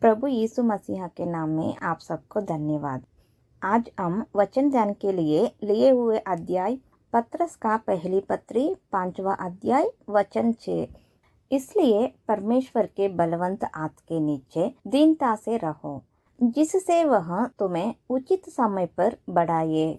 प्रभु यीशु मसीह के नाम में आप सबको धन्यवाद। आज हम वचन ध्यान के लिए हुए अध्याय पत्रस का पहली पत्री 5वां अध्याय वचन 6। इसलिए परमेश्वर के बलवंत हाथ के नीचे दीनता से रहो, जिससे वह तुम्हें उचित समय पर बढ़ाए।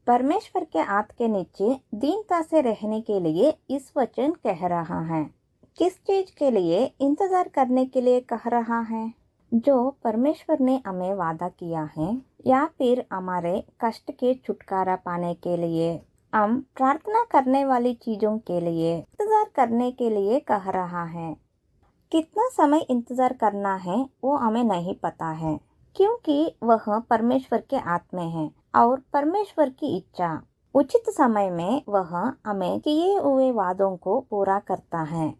परमेश्वर के हाथ के नीचे दीनता से रहने के लिए इस वचन कह रहा है। किस चीज के लिए इंतजार करने के लिए कह रहा है? जो परमेश्वर ने हमें वादा किया है, या फिर हमारे कष्ट के छुटकारा पाने के लिए हम प्रार्थना करने वाली चीजों के लिए इंतजार करने के लिए कह रहा है। कितना समय इंतजार करना है वो हमें नहीं पता है, क्योंकि वह परमेश्वर के हाथ में है और परमेश्वर की इच्छा उचित समय में वह हमें किए हुए वादों को पूरा करता है।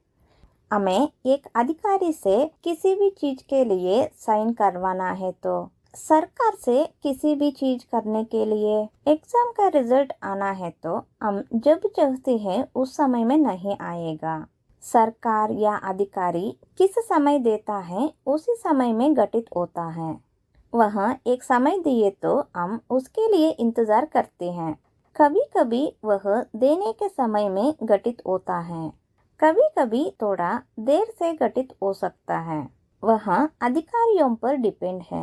हमें एक अधिकारी से किसी भी चीज के लिए साइन करवाना है, तो सरकार से किसी भी चीज करने के लिए एग्जाम का रिजल्ट आना है, तो हम जब चाहते हैं उस समय में नहीं आएगा। सरकार या अधिकारी किस समय देता है उसी समय में घटित होता है। वह एक समय दिए तो हम उसके लिए इंतजार करते हैं। कभी कभी वह देने के समय में घटित होता है, कभी कभी थोड़ा देर से घटित हो सकता है। वह अधिकारियों पर डिपेंड है।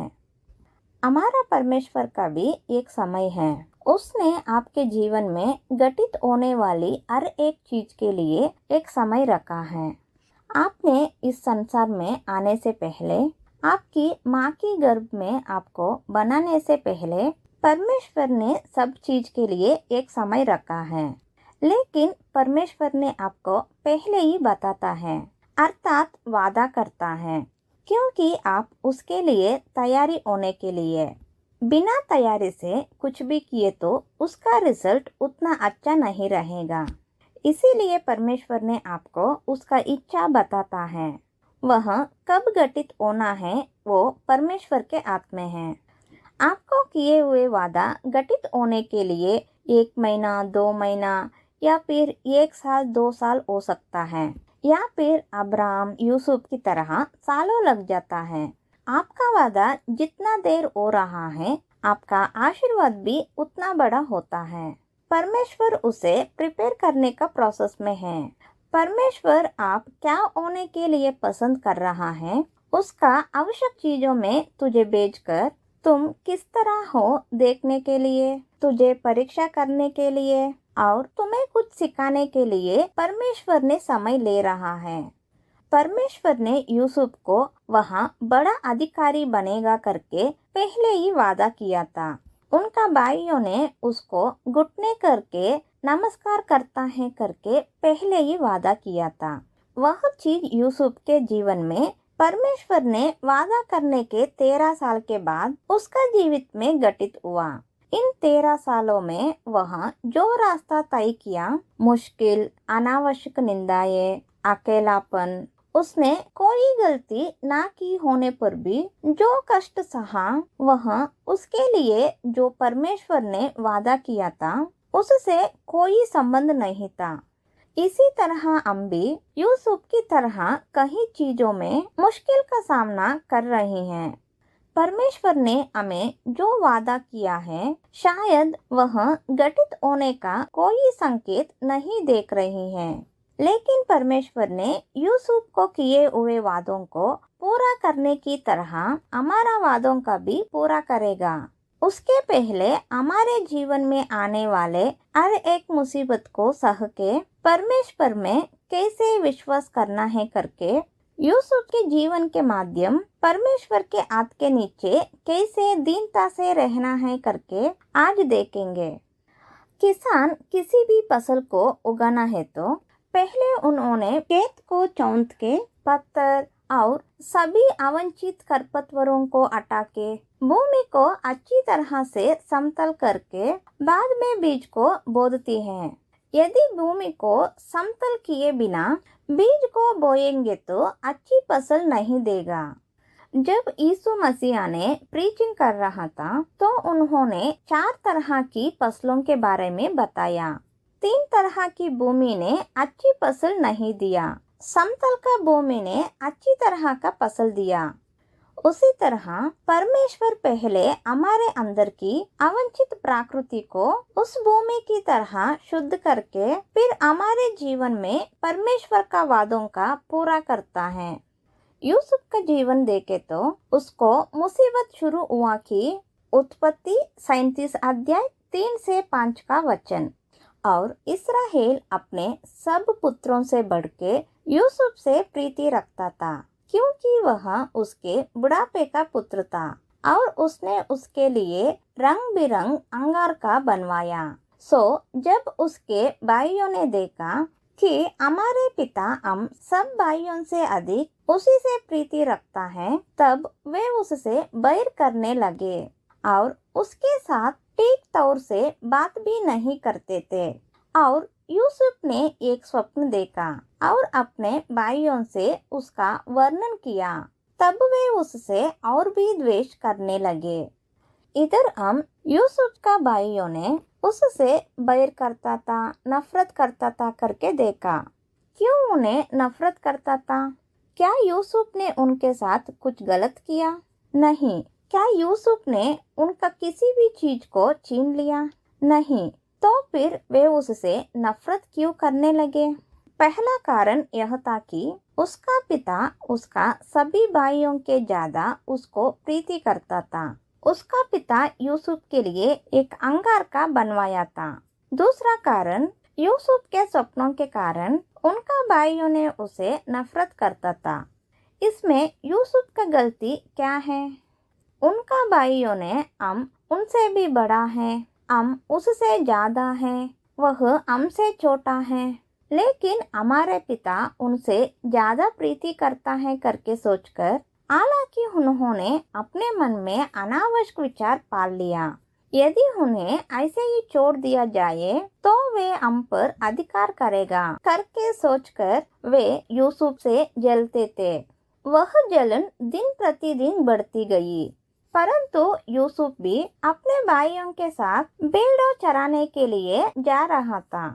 हमारा परमेश्वर का भी एक समय है। उसने आपके जीवन में घटित होने वाली हर एक चीज के लिए एक समय रखा है। आपने इस संसार में आने से पहले, आपकी माँ की गर्भ में आपको बनाने से पहले परमेश्वर ने सब चीज के लिए एक समय रखा है। लेकिन परमेश्वर ने आपको पहले ही बताता है, अर्थात वादा करता है, क्योंकि आप उसके लिए तैयारी होने के लिए। बिना तैयारी से कुछ भी किए तो उसका रिजल्ट उतना अच्छा नहीं रहेगा। इसीलिए परमेश्वर ने आपको उसका इच्छा बताता है। वह कब घटित होना है वो परमेश्वर के हाथ में है। आपको किए हुए वादा घटित होने के लिए 1 महीना, 2 महीना या फिर 1 साल, 2 साल हो सकता है, या फिर अब्राहम, यूसुफ की तरह सालों लग जाता है। आपका वादा जितना देर हो रहा है, आपका आशीर्वाद भी उतना बड़ा होता है। परमेश्वर उसे प्रिपेयर करने का प्रोसेस में है। परमेश्वर आप क्या होने के लिए पसंद कर रहा है, उसका आवश्यक चीजों में तुझे भेजकर तुम किस तरह हो देखने के लिए, तुझे परीक्षा करने के लिए और तुम्हें कुछ सिखाने के लिए परमेश्वर ने समय ले रहा है। परमेश्वर ने यूसुफ को वहाँ बड़ा अधिकारी बनेगा करके पहले ही वादा किया था। उनका भाइयों ने उसको घुटने करके नमस्कार करता है करके पहले ही वादा किया था। वह चीज यूसुफ के जीवन में परमेश्वर ने वादा करने के 13 साल के बाद उसका जीवित में घटित हुआ। इन 13 सालों में वह जो रास्ता तय किया, मुश्किल, अनावश्यक निंदाएं, अकेलापन, उसने कोई गलती ना की होने पर भी जो कष्ट सहा, वह उसके लिए जो परमेश्वर ने वादा किया था उससे कोई संबंध नहीं था। इसी तरह हम भी यूसुफ की तरह कई चीजों में मुश्किल का सामना कर रहे हैं। परमेश्वर ने हमें जो वादा किया है, शायद वह घटित होने का कोई संकेत नहीं देख रही है, लेकिन परमेश्वर ने यूसुफ को किए हुए वादों को पूरा करने की तरह हमारा वादों का भी पूरा करेगा। उसके पहले हमारे जीवन में आने वाले हर एक मुसीबत को सह के परमेश्वर में कैसे विश्वास करना है करके यूसुफ के जीवन के माध्यम परमेश्वर के हाथ के नीचे कैसे दीनता से रहना है करके आज देखेंगे। किसान किसी भी फसल को उगाना है तो पहले उन्होंने खेत को चौंध के पत्थर और सभी अवांछित खरपतवारों को हटा के भूमि को अच्छी तरह से समतल करके बाद में बीज को बोते हैं। यदि भूमि को समतल किए बिना बीज को बोएंगे तो अच्छी फसल नहीं देगा। जब यीशु मसीह ने प्रीचिंग कर रहा था तो उन्होंने 4 तरह की फसलों के बारे में बताया। 3 तरह की भूमि ने अच्छी फसल नहीं दिया, समतल का भूमि ने अच्छी तरह का फसल दिया। उसी तरह परमेश्वर पहले हमारे अंदर की अवांछित प्रकृति को उस भूमि की तरह शुद्ध करके फिर हमारे जीवन में परमेश्वर का वादों का पूरा करता है। यूसुफ का जीवन देखे तो उसको मुसीबत शुरू हुआ कि उत्पत्ति 37 अध्याय 3 से 5 का वचन। और इस्राएल अपने सब पुत्रों से बढ़ के यूसुफ से प्रीति रखता था, क्योंकि वह उसके बुढ़ापे का पुत्र था और उसने उसके लिए रंग बिरंग अंगार का बनवाया। सो जब उसके भाइयों ने देखा कि हमारे पिता हम सब भाइयों से अधिक उसी से प्रीति रखता है, तब वे उससे बैर करने लगे और उसके साथ ठीक तौर से बात भी नहीं करते थे। और यूसुफ ने एक स्वप्न देखा और अपने भाइयों से उसका वर्णन किया, तब वे उससे और भी द्वेष करने लगे। इधर हम यूसुफ का भाइयों ने उससे बैर करता था, नफरत करता था करके देखा। क्यों उन्हें नफरत करता था? क्या यूसुफ ने उनके साथ कुछ गलत किया? नहीं। क्या यूसुफ ने उनका किसी भी चीज को छीन लिया? नहीं। तो फिर वे उससे नफरत क्यों करने लगे? पहला कारण यह था कि उसका पिता उसका सभी भाइयों के ज्यादा उसको प्रीति करता था। उसका पिता यूसुफ के लिए एक अंगार का बनवाया था। दूसरा कारण, यूसुफ के सपनों के कारण उनका भाइयों ने उसे नफरत करता था। इसमें यूसुफ का गलती क्या है? उनका भाइयों ने हम उनसे भी बड़ा है, हम उससे ज्यादा हैं, वह हमसे छोटा है, लेकिन हमारे पिता उनसे ज्यादा प्रीति करता है करके सोचकर, हालांकि उन्होंने अपने मन में अनावश्यक विचार पाल लिया। यदि उन्हें ऐसे ही छोड़ दिया जाए तो वे हम पर अधिकार करेगा करके सोचकर वे यूसुफ से जलते थे। वह जलन दिन प्रतिदिन बढ़ती गई, परंतु यूसुफ भी अपने भाइयों के साथ भेड़ों चराने के लिए जा रहा था।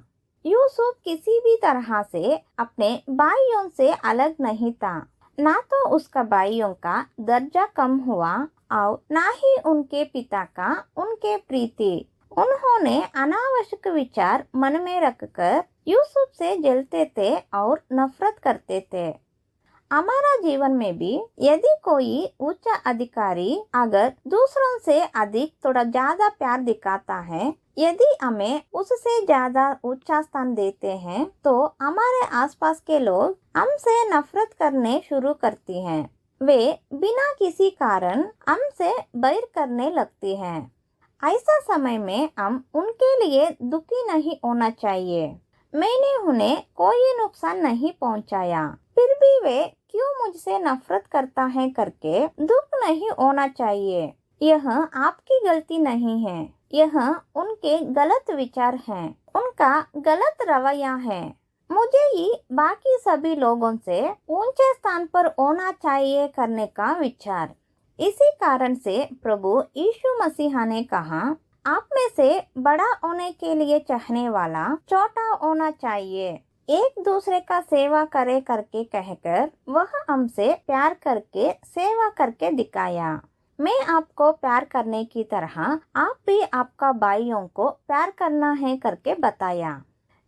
यूसुफ किसी भी तरह से अपने भाइयों से अलग नहीं था। ना तो उसका भाइयों का दर्जा कम हुआ और ना ही उनके पिता का उनके प्रीति। उन्होंने अनावश्यक विचार मन में रखकर यूसुफ से जलते थे और नफरत करते थे। हमारा जीवन में भी यदि कोई उच्च अधिकारी अगर दूसरों से अधिक थोड़ा ज्यादा प्यार दिखाता है, यदि हमें उससे ज्यादा ऊंचा स्थान देते हैं, तो हमारे आसपास के लोग हमसे नफरत करने शुरू करती हैं। वे बिना किसी कारण हमसे बैर करने लगती हैं। ऐसा समय में हम उनके लिए दुखी नहीं होना चाहिए। मैंने उन्हें कोई नुकसान नहीं पहुंचाया, फिर भी वे क्यों मुझसे नफरत करता है करके दुख नहीं होना चाहिए। यह आपकी गलती नहीं है, यह उनके गलत विचार हैं, उनका गलत रवैया है। मुझे ही बाकी सभी लोगों से ऊंचे स्थान पर होना चाहिए करने का विचार। इसी कारण से प्रभु यीशु मसीह ने कहा, आप में से बड़ा होने के लिए चाहने वाला छोटा होना चाहिए। एक दूसरे का सेवा करे करके कहकर वह हमसे प्यार करके सेवा करके दिखाया। मैं आपको प्यार करने की तरह आप भी आपका भाइयों को प्यार करना है करके बताया।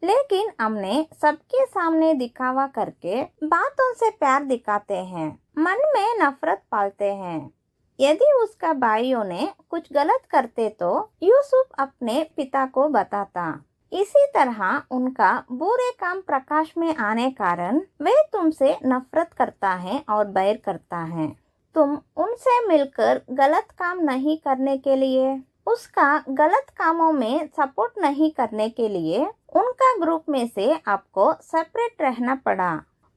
लेकिन हमने सबके सामने दिखावा करके बातों से प्यार दिखाते हैं, मन में नफरत पालते हैं। यदि उसका भाइयों ने कुछ गलत करते तो यूसुफ अपने पिता को बताता। इसी तरह उनका बुरे काम प्रकाश में आने कारण वे तुमसे नफरत करता है और बैर करता है। तुम उनसे मिलकर गलत काम नहीं करने के लिए, उसका गलत कामों में सपोर्ट नहीं करने के लिए उनका ग्रुप में से आपको सेपरेट रहना पड़ा।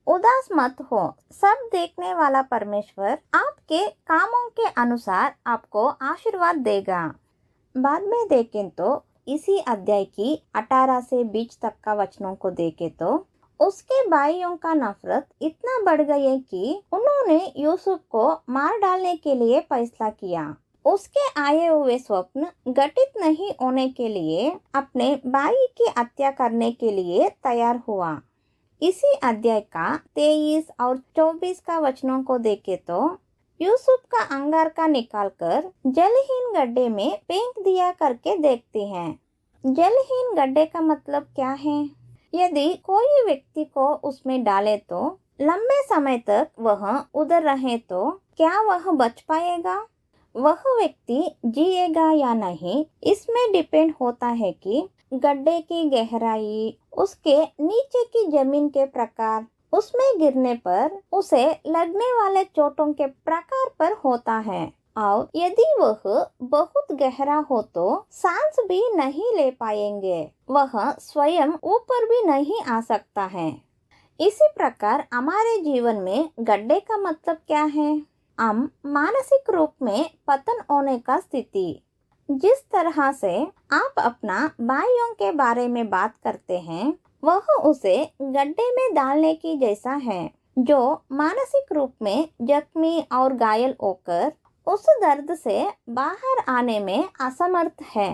उदास मत हो, सब देखने वाला परमेश्वर आपके कामों के अनुसार आपको आशीर्वाद देगा। बाद में देखें तो इसी अध्याय की 18 से 20 तक का वचनों को देखें तो उसके भाइयों का नफरत इतना बढ़ गई कि उन्होंने यूसुफ को मार डालने के लिए फैसला किया। उसके आए हुए स्वप्न घटित नहीं होने के लिए अपने भाई की हत्या करने के लिए तैयार हुआ। इसी अध्याय का 23 और 24 का वचनों को देखे तो यूसुफ का अंगारका निकालकर जलहीन गड्ढे में फेंक दिया करके देखते हैं। जलहीन गड्ढे का मतलब क्या है? यदि कोई व्यक्ति को उसमें डाले तो लंबे समय तक वह उधर रहे तो क्या वह बच पाएगा? वह व्यक्ति जिएगा या नहीं, इसमें डिपेंड होता है कि गड्ढे की गहराई, उसके नीचे की जमीन के प्रकार, उसमें गिरने पर उसे लगने वाले चोटों के प्रकार पर होता है। और यदि वह बहुत गहरा हो तो सांस भी नहीं ले पाएंगे, वह स्वयं ऊपर भी नहीं आ सकता है। इसी प्रकार हमारे जीवन में गड्ढे का मतलब क्या है? हम मानसिक रूप में पतन होने का स्थिति। जिस तरह से आप अपना भाइयों के बारे में बात करते हैं, वह उसे गड्ढे में डालने की जैसा है, जो मानसिक रूप में जख्मी और घायल होकर उस दर्द से बाहर आने में असमर्थ है।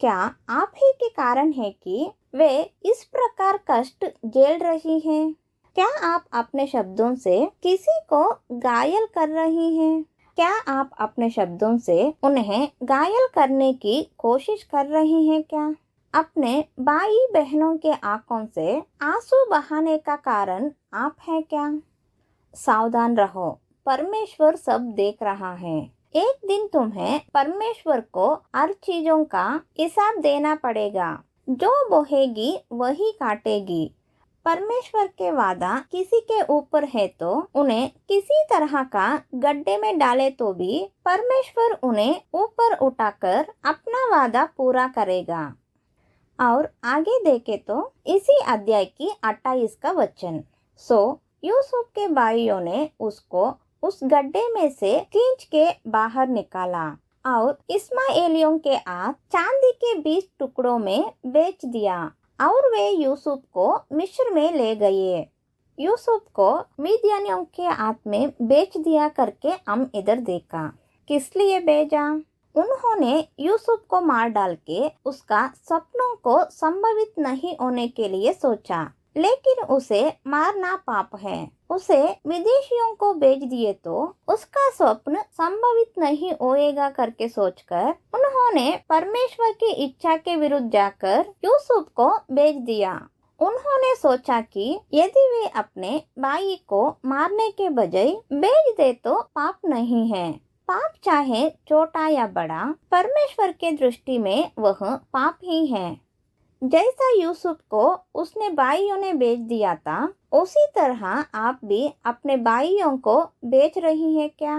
क्या आप ही के कारण है कि वे इस प्रकार कष्ट झेल रही हैं? क्या आप अपने शब्दों से किसी को घायल कर रही हैं? क्या आप अपने शब्दों से उन्हें घायल करने की कोशिश कर रही हैं क्या? अपने भाई बहनों के आंखों से आंसू बहाने का कारण आप हैं क्या? सावधान रहो, परमेश्वर सब देख रहा है। एक दिन तुम्हें परमेश्वर को हर चीजों का हिसाब देना पड़ेगा। जो बोहेगी वही काटेगी। परमेश्वर के वादा किसी के ऊपर है तो उन्हें किसी तरह का गड्ढे में डाले तो भी परमेश्वर उन्हें ऊपर उठाकर अपना वादा पूरा करेगा। और आगे देखे तो इसी अध्याय की 28 का वचन। यूसुफ के भाइयों ने उसको उस गड्ढे में से खींच के बाहर निकाला और इस्माएलियों के हाथ चांदी के 20 टुकड़ों में बेच दिया और वे यूसुफ को मिस्र में ले गए। यूसुफ को मिद्यानियों के हाथ में बेच दिया करके हम इधर देखा। किस लिए भेजा? उन्होंने यूसुफ को मार डाल के उसका सपनों को संभवित नहीं होने के लिए सोचा, लेकिन उसे मारना पाप है। उसे विदेशियों को बेच दिए तो उसका स्वप्न संभवित नहीं होएगा करके सोचकर उन्होंने परमेश्वर की इच्छा के विरुद्ध जाकर यूसुफ को बेच दिया। उन्होंने सोचा कि यदि वे अपने भाई को मारने के बजाय बेच दे तो पाप नहीं है। पाप चाहे छोटा या बड़ा, परमेश्वर के दृष्टि में वह पाप ही है। जैसा यूसुफ को उसने भाइयों ने बेच दिया था, उसी तरह आप भी अपने भाइयों को बेच रही हैं क्या?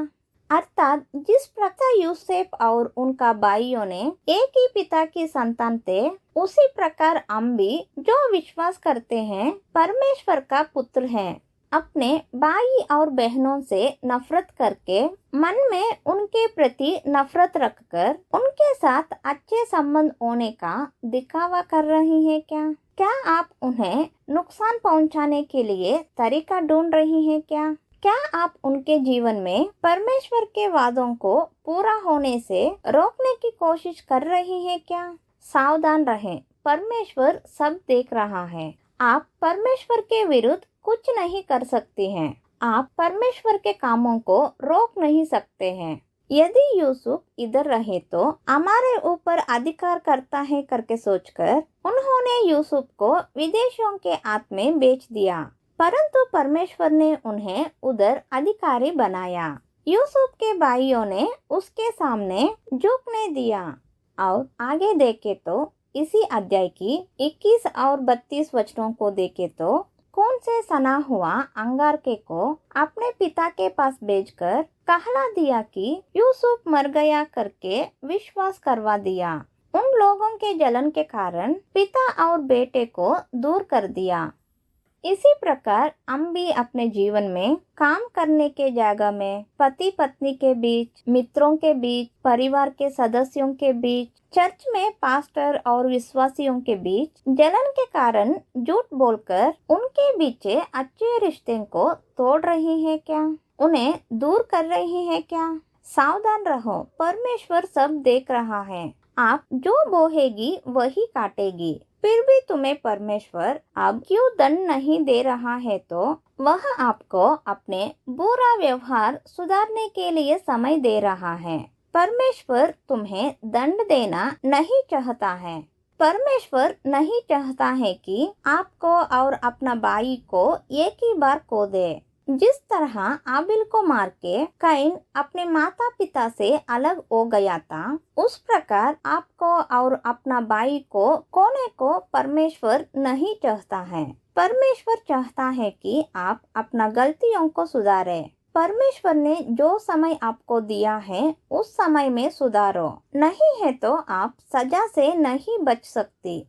अर्थात जिस प्रकार यूसुफ और उनका भाइयों ने एक ही पिता की संतान थे, उसी प्रकार हम भी जो विश्वास करते हैं परमेश्वर का पुत्र हैं, अपने भाई और बहनों से नफरत करके, मन में उनके प्रति नफरत रखकर उनके साथ अच्छे संबंध होने का दिखावा कर रही हैं क्या? क्या आप उन्हें नुकसान पहुंचाने के लिए तरीका ढूंढ रही हैं क्या? क्या आप उनके जीवन में परमेश्वर के वादों को पूरा होने से रोकने की कोशिश कर रही हैं क्या? सावधान रहें, परमेश्वर सब देख रहा है। आप परमेश्वर के विरुद्ध कुछ नहीं कर सकती हैं। आप परमेश्वर के कामों को रोक नहीं सकते हैं। यदि यूसुफ इधर रहे तो हमारे ऊपर अधिकार करता है करके सोचकर उन्होंने यूसुफ को विदेशियों के हाथ में बेच दिया, परंतु परमेश्वर ने उन्हें उधर अधिकारी बनाया। यूसुफ के भाइयों ने उसके सामने झुकने दिया। और आगे देखे तो इसी अध्याय की 21 और 32 वचनों को देखे तो खून से सना हुआ अंगारके को अपने पिता के पास भेजकर कहला दिया कि यूसुफ मर गया करके विश्वास करवा दिया। उन लोगों के जलन के कारण पिता और बेटे को दूर कर दिया। इसी प्रकार हम भी अपने जीवन में काम करने के जगह में, पति पत्नी के बीच, मित्रों के बीच, परिवार के सदस्यों के बीच, चर्च में पास्टर और विश्वासियों के बीच जलन के कारण झूठ बोलकर उनके बीच अच्छे रिश्ते को तोड़ रही है क्या? उन्हें दूर कर रही है क्या? सावधान रहो, परमेश्वर सब देख रहा है। आप जो बोहेगी वही काटेगी। फिर भी तुम्हें परमेश्वर अब क्यों दंड नहीं दे रहा है, तो वह आपको अपने बुरा व्यवहार सुधारने के लिए समय दे रहा है। परमेश्वर तुम्हें दंड देना नहीं चाहता है। परमेश्वर नहीं चाहता है कि आपको और अपना भाई को एक ही बार खो दे। जिस तरह आबिल को मार के कैन अपने माता पिता से अलग हो गया था, उस प्रकार आपको और अपना भाई को खोने को परमेश्वर नहीं चाहता है। परमेश्वर चाहता है कि आप अपना गलतियों को सुधारें। परमेश्वर ने जो समय आपको दिया है उस समय में सुधारो, नहीं है तो आप सजा से नहीं बच सकती।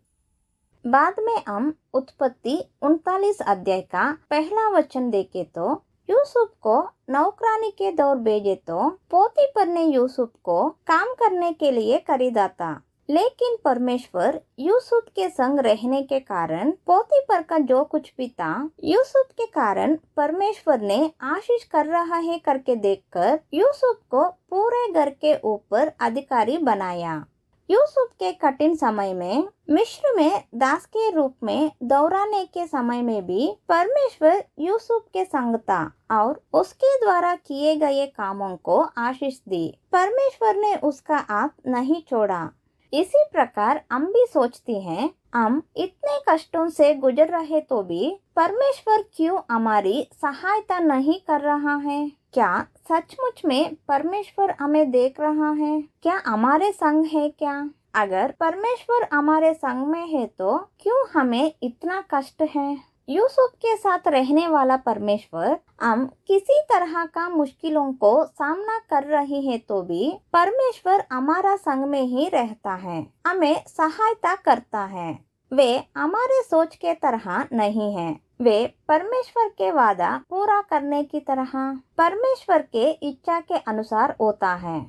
बाद में हम उत्पत्ति 39 अध्याय का पहला वचन देखे तो यूसुफ को नौकरानी के दौर भेजे तो पोतीफर ने यूसुफ को काम करने के लिए खरीदा था। लेकिन परमेश्वर यूसुफ के संग रहने के कारण पोतीफर का जो कुछ भी था, यूसुफ के कारण परमेश्वर ने आशीष कर रहा है करके देखकर यूसुफ को पूरे घर के ऊपर अधिकारी बनाया। यूसुफ के कठिन समय में, मिस्र में दास के रूप में दौड़ाने के समय में भी परमेश्वर यूसुफ के संग था और उसके द्वारा किए गए कामों को आशीष दी। परमेश्वर ने उसका हाथ नहीं छोड़ा। इसी प्रकार हम भी सोचते हैं, हम इतने कष्टों से गुजर रहे तो भी परमेश्वर क्यों हमारी सहायता नहीं कर रहा है? क्या सचमुच में परमेश्वर हमें देख रहा है? क्या हमारे संग है क्या? अगर परमेश्वर हमारे संग में है तो क्यों हमें इतना कष्ट है? यूसुफ के साथ रहने वाला परमेश्वर हम किसी तरह का मुश्किलों को सामना कर रहे हैं तो भी परमेश्वर हमारा संग में ही रहता है, हमें सहायता करता है। वे हमारे सोच के तरह नहीं है। वे परमेश्वर के वादा पूरा करने की तरह परमेश्वर के इच्छा के अनुसार होता है।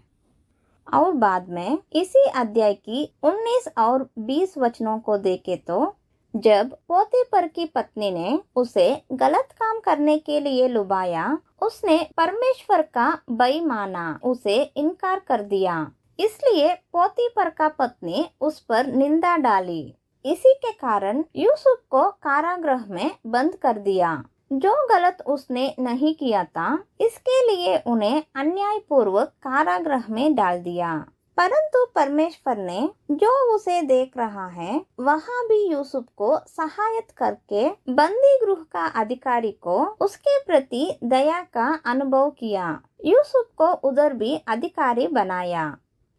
और बाद में इसी अध्याय की 19 और 20 वचनों को देखे तो जब पोतीफर की पत्नी ने उसे गलत काम करने के लिए लुभाया, उसने परमेश्वर का भय माना, उसे इनकार कर दिया। इसलिए पोतीफर का पत्नी उस पर निंदा डाली। इसी के कारण यूसुफ को कारागृह में बंद कर दिया। जो गलत उसने नहीं किया था, इसके लिए उन्हें अन्यायपूर्वक कारागृह में डाल दिया। परंतु परमेश्वर ने जो उसे देख रहा है, वहाँ भी यूसुफ को सहायता करके बंदी गृह का अधिकारी को उसके प्रति दया का अनुभव किया। यूसुफ को उधर भी अधिकारी बनाया।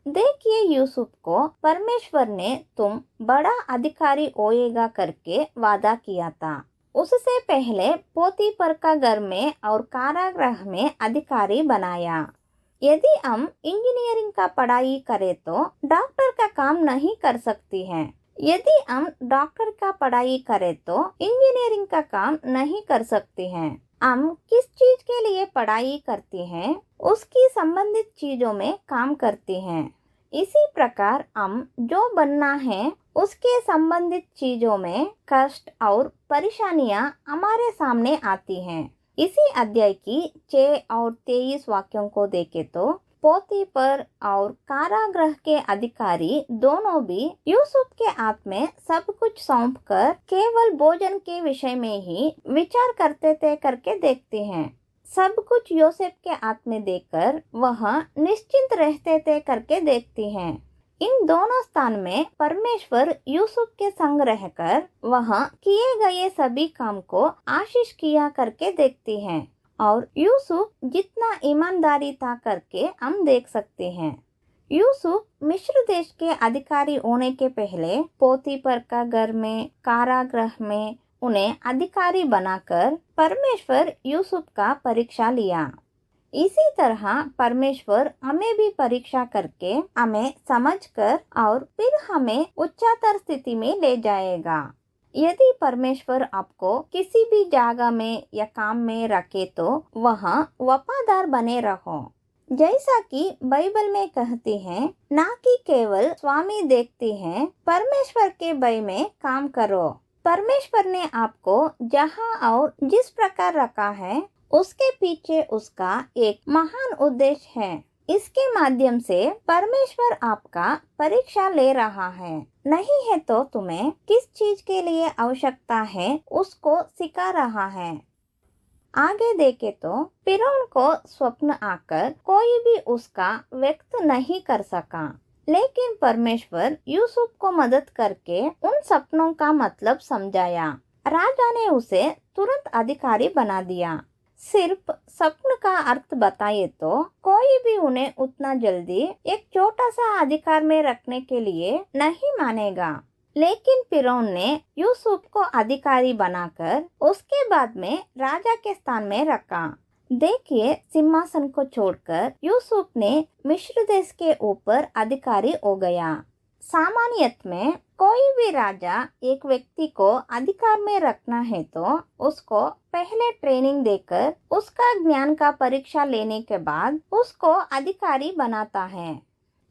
देखिए, यूसुफ को परमेश्वर ने तुम बड़ा अधिकारी होएगा करके वादा किया था। उससे पहले पोतीफर का घर में और कारागृह में अधिकारी बनाया। यदि हम इंजीनियरिंग का पढ़ाई करें तो डॉक्टर का काम नहीं कर सकती हैं। यदि हम डॉक्टर का पढ़ाई करें तो इंजीनियरिंग का काम नहीं कर सकते हैं। हम किस चीज के लिए पढ़ाई करते हैं, उसकी संबंधित चीजों में काम करते हैं। इसी प्रकार हम जो बनना है उसके संबंधित चीजों में कष्ट और परेशानियां हमारे सामने आती हैं। इसी अध्याय की 6 और 23 वाक्यों को देखे तो पोतीफर और कारागृह के अधिकारी दोनों भी यूसुफ के हाथ में सब कुछ सौंप कर केवल भोजन के विषय में ही विचार करते थे करके देखते हैं। सब कुछ योसेफ के हाथ में देकर वह निश्चिंत रहते थे करके देखते हैं। इन दोनों स्थान में परमेश्वर यूसुफ के संग रहकर वह किए गए सभी काम को आशीष किया करके देखते हैं और यूसुफ जितना ईमानदारी था करके हम देख सकते हैं। यूसुफ मिस्र देश के अधिकारी होने के पहले पोतीफर का घर में कारागृह में उन्हें अधिकारी बनाकर परमेश्वर यूसुफ का परीक्षा लिया। इसी तरह परमेश्वर हमें भी परीक्षा करके हमें समझकर और फिर हमें उच्चतर स्थिति में ले जाएगा। यदि परमेश्वर आपको किसी भी जगह में या काम में रखे तो वह वफादार बने रहो। जैसा कि बाइबल में कहते हैं, ना कि केवल स्वामी देखते हैं, परमेश्वर के भय में काम करो। परमेश्वर ने आपको जहाँ और जिस प्रकार रखा है, उसके पीछे उसका एक महान उद्देश्य है। इसके माध्यम से परमेश्वर आपका परीक्षा ले रहा है। नहीं है तो तुम्हें किस चीज के लिए आवश्यकता है उसको सिखा रहा है। आगे देखे तो फिरौन को स्वप्न आकर कोई भी उसका व्यक्त नहीं कर सका, लेकिन परमेश्वर यूसुफ को मदद करके उन सपनों का मतलब समझाया। राजा ने उसे तुरंत अधिकारी बना दिया। सिर्फ स्वप्न का अर्थ बताए तो कोई भी उन्हें उतना जल्दी एक छोटा सा अधिकार में रखने के लिए नहीं मानेगा। लेकिन फिरौन ने यूसुफ को अधिकारी बनाकर उसके बाद में राजा के स्थान में रखा। देखिए, सिंहासन को छोड़कर यूसुफ ने मिस्र देश के ऊपर अधिकारी हो गया। सामान्यत में कोई भी राजा एक व्यक्ति को अधिकार में रखना है तो उसको पहले ट्रेनिंग देकर उसका ज्ञान का परीक्षा लेने के बाद उसको अधिकारी बनाता है।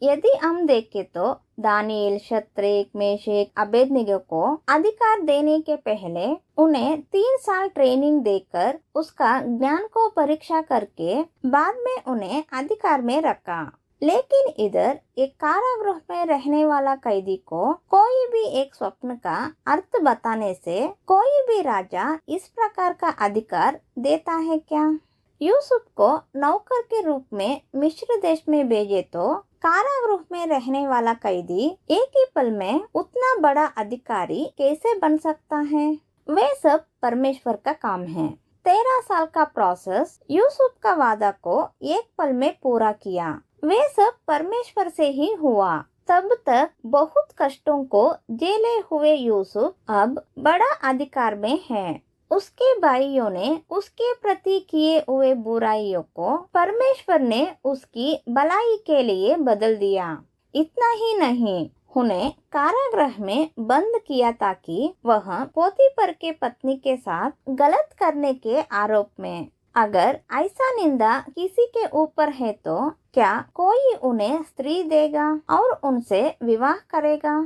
यदि हम देखें तो दानिएल, शद्रक, मेशक, अबेदनगो को अधिकार देने के पहले उन्हें 3 साल ट्रेनिंग देकर उसका ज्ञान को परीक्षा करके बाद में उन्हें अधिकार में रखा। लेकिन इधर एक कारागृह में रहने वाला कैदी को कोई भी एक स्वप्न का अर्थ बताने से कोई भी राजा इस प्रकार का अधिकार देता है क्या? यूसुफ को नौकर के रूप में मिस्र देश में भेजे तो कारागृह में रहने वाला कैदी एक ही पल में उतना बड़ा अधिकारी कैसे बन सकता है? वे सब परमेश्वर का काम है। 13 साल का प्रोसेस यूसुफ का वादा को एक पल में पूरा किया। वे सब परमेश्वर से ही हुआ। तब तक बहुत कष्टों को झेले हुए यूसुफ अब बड़ा अधिकार में है। उसके भाइयों ने उसके प्रति किए हुए बुराइयों को परमेश्वर ने उसकी भलाई के लिए बदल दिया। इतना ही नहीं, उन्हें कारागृह में बंद किया ताकि वह पोतीफर के पत्नी के साथ गलत करने के आरोप में। अगर ऐसा निंदा किसी के ऊपर है तो क्या कोई उन्हें स्त्री देगा और उनसे विवाह करेगा?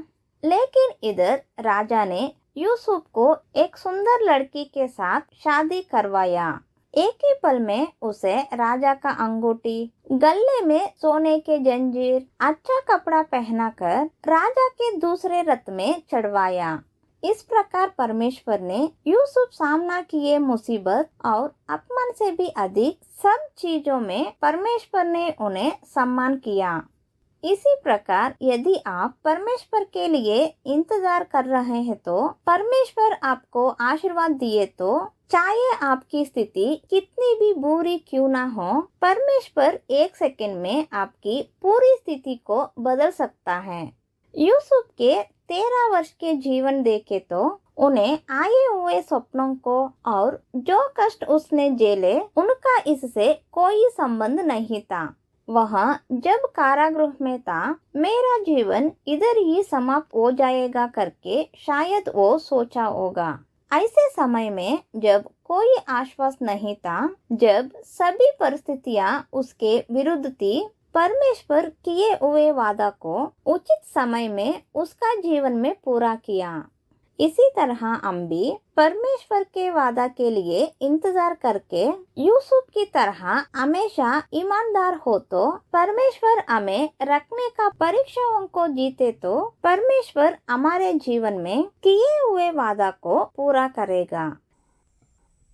लेकिन इधर राजा ने यूसुफ को एक सुंदर लड़की के साथ शादी करवाया। एक ही पल में उसे राजा का अंगूठी, गले में सोने के जंजीर, अच्छा कपड़ा पहनाकर राजा के दूसरे रथ में चढ़वाया। इस प्रकार परमेश्वर ने यूसुफ सामना किए मुसीबत और अपमान से भी अधिक सब चीजों में परमेश्वर ने उन्हें सम्मान किया। इसी प्रकार यदि आप परमेश्वर के लिए इंतजार कर रहे हैं तो परमेश्वर आपको आशीर्वाद दिए तो चाहे आपकी स्थिति कितनी भी बुरी क्यों ना हो, परमेश्वर 1 सेकंड में आपकी पूरी स्थिति को बदल सकता है। यूसुफ के 13 वर्ष के जीवन देखे तो उन्हें आए हुए सपनों को और जो कष्ट उसने झेले उनका इससे कोई संबंध नहीं था। वह जब कारागृह में था, मेरा जीवन इधर ही समाप्त हो जाएगा करके शायद वो सोचा होगा। ऐसे समय में जब कोई आश्वास नहीं था, जब सभी परिस्थितियां उसके विरुद्ध थी, परमेश्वर किए हुए वादा को उचित समय में उसका जीवन में पूरा किया। इसी तरह हम भी परमेश्वर के वादा के लिए इंतजार करके यूसुफ की तरह हमेशा ईमानदार हो तो परमेश्वर हमें रखने का परीक्षाओं को जीते तो परमेश्वर हमारे जीवन में किए हुए वादा को पूरा करेगा।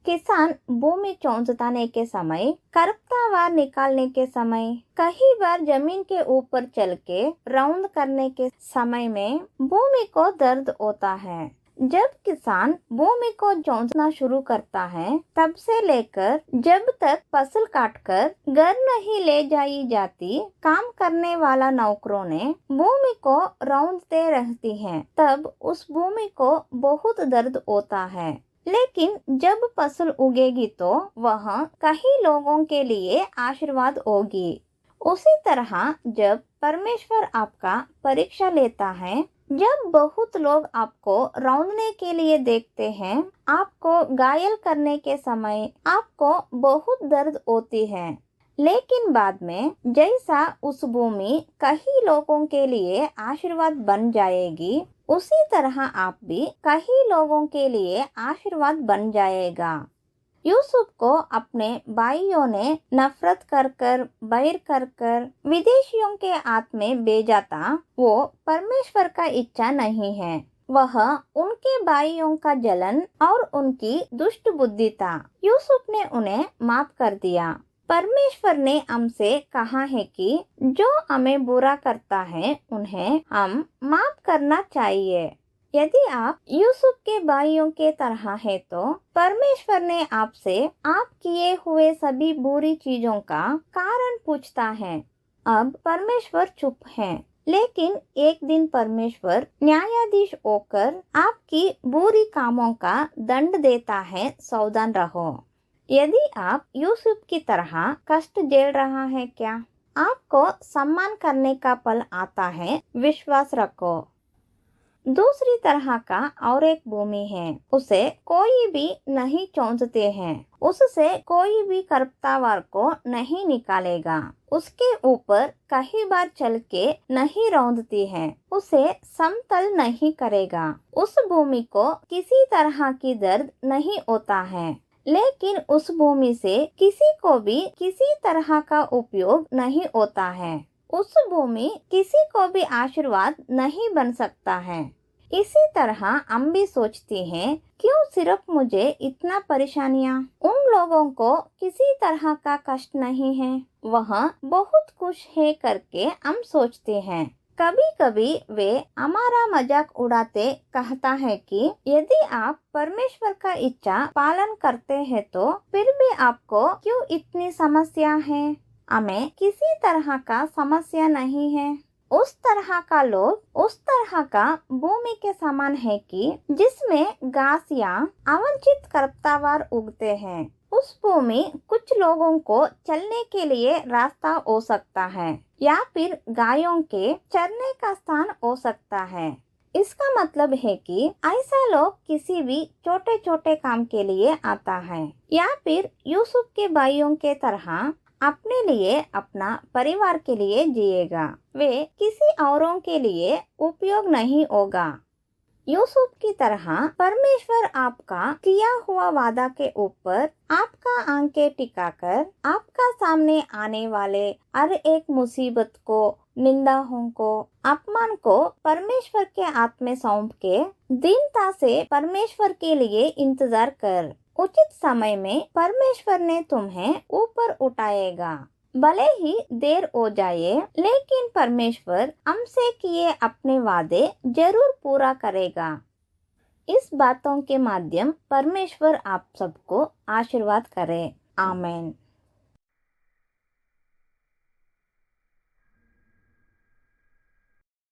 किसान भूमि चौंसताने के समय, खरपतवार निकालने के समय, कई बार जमीन के ऊपर चल के राउंड करने के समय में भूमि को दर्द होता है। जब किसान भूमि को चौंसना शुरू करता है, तब से लेकर जब तक फसल काटकर घर नहीं ले जाई जाती, काम करने वाला नौकरों ने भूमि को राउंडते रहती हैं। तब उस भूमि को बहुत दर्द होता है। लेकिन जब फसल उगेगी तो वह कई लोगों के लिए आशीर्वाद होगी। उसी तरह जब परमेश्वर आपका परीक्षा लेता है, जब बहुत लोग आपको रौंदने के लिए देखते हैं, आपको घायल करने के समय आपको बहुत दर्द होती है। लेकिन बाद में जैसा उस भूमि कई लोगों के लिए आशीर्वाद बन जाएगी, उसी तरह आप भी कई लोगों के लिए आशीर्वाद बन जाएगा। यूसुफ को अपने भाइयों ने नफरत कर कर बैर कर कर विदेशियों के हाथ में भेजा था, वो परमेश्वर का इच्छा नहीं है। वह उनके भाइयों का जलन और उनकी दुष्ट बुद्धि था। यूसुफ ने उन्हें माफ कर दिया। परमेश्वर ने हमसे कहा है कि जो हमें बुरा करता है उन्हें हम माफ करना चाहिए। यदि आप यूसुफ के भाइयों के तरह है तो परमेश्वर ने आपसे आप किए हुए सभी बुरी चीजों का कारण पूछता है। अब परमेश्वर चुप है, लेकिन एक दिन परमेश्वर न्यायाधीश होकर आपकी बुरी कामों का दंड देता है। सावधान रहो। यदि आप यूसुफ की तरह कष्ट झेल रहा है क्या? आपको सम्मान करने का पल आता है, विश्वास रखो। दूसरी तरह का और एक भूमि है, उसे कोई भी नहीं चौंधते हैं, उससे कोई भी खरपतवार को नहीं निकालेगा, उसके ऊपर कई बार चल के नहीं रौंदती है, उसे समतल नहीं करेगा। उस भूमि को किसी तरह की दर्द नहीं होता है, लेकिन उस भूमि से किसी को भी किसी तरह का उपयोग नहीं होता है। उस भूमि किसी को भी आशीर्वाद नहीं बन सकता है। इसी तरह हम भी सोचते हैं, क्यों सिर्फ मुझे इतना परेशानियाँ? उन लोगों को किसी तरह का कष्ट नहीं है, वह बहुत खुश है करके हम सोचते हैं। कभी कभी वे हमारा मजाक उड़ाते कहता है कि यदि आप परमेश्वर का इच्छा पालन करते हैं तो फिर भी आपको क्यों इतनी समस्या है? हमें किसी तरह का समस्या नहीं है। उस तरह का लोग उस तरह का भूमि के समान है कि जिसमें घास या अवांछित खरपतवार उगते हैं। उस भूमि कुछ लोगों को चलने के लिए रास्ता हो सकता है या फिर गायों के चरने का स्थान हो सकता है। इसका मतलब है कि ऐसा लोग किसी भी छोटे छोटे काम के लिए आता है या फिर यूसुफ के भाइयों के तरह अपने लिए, अपना परिवार के लिए जिएगा। वे किसी औरों के लिए उपयोग नहीं होगा। यूसुफ की तरह परमेश्वर आपका किया हुआ वादा के ऊपर आपका आंखें टिकाकर आपका सामने आने वाले हर एक मुसीबत को, निंदाओं को, अपमान को परमेश्वर के हाथ में सौंप के दीनता से परमेश्वर के लिए इंतजार कर। उचित समय में परमेश्वर ने तुम्हें ऊपर उठाएगा। भले ही देर हो जाए, लेकिन परमेश्वर हमसे किए अपने वादे जरूर पूरा करेगा। इस बातों के माध्यम परमेश्वर आप सबको आशीर्वाद करे। आमीन।